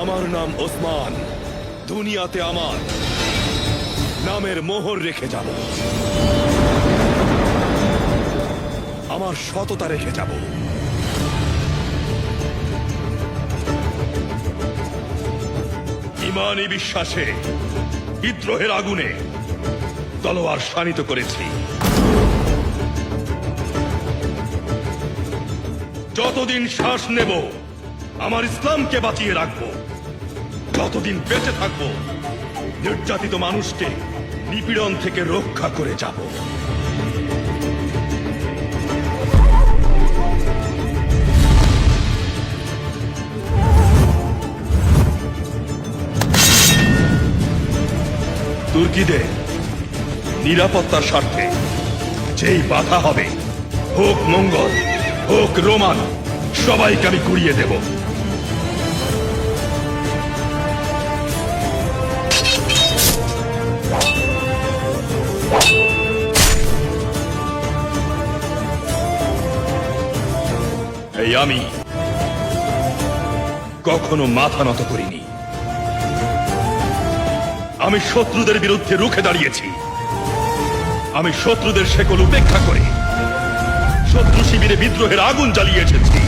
আমার নাম ওসমান। দুনিয়াতে আমার নামের মোহর রেখে যাব। আমার সততা রেখে যাব। ইমানি বিশ্বাসে বিদ্রোহের আগুনে তলোয়ার শানিত করেছি। যতদিন শ্বাস নেব আমার ইসলামকে বাঁচিয়ে রাখব। যতদিন বেঁচে থাকব নির্যাতিত মানুষকে নিপীড়ন থেকে রক্ষা করে যাব। তুর্কিদের নিরাপত্তার স্বার্থে যেই বাধা হবে, হোক মঙ্গল হোক রোমান, সবাইকে আমি গুড়িয়ে দেব। এই আমি কখনো মাথা নত করিনি। আমি শত্রুদের বিরুদ্ধে রুখে দাঁড়িয়েছি। আমি শত্রুদের শেকল উপেক্ষা করে শত্রু শিবিরে বিদ্রোহের আগুন জ্বালিয়ে এসেছি।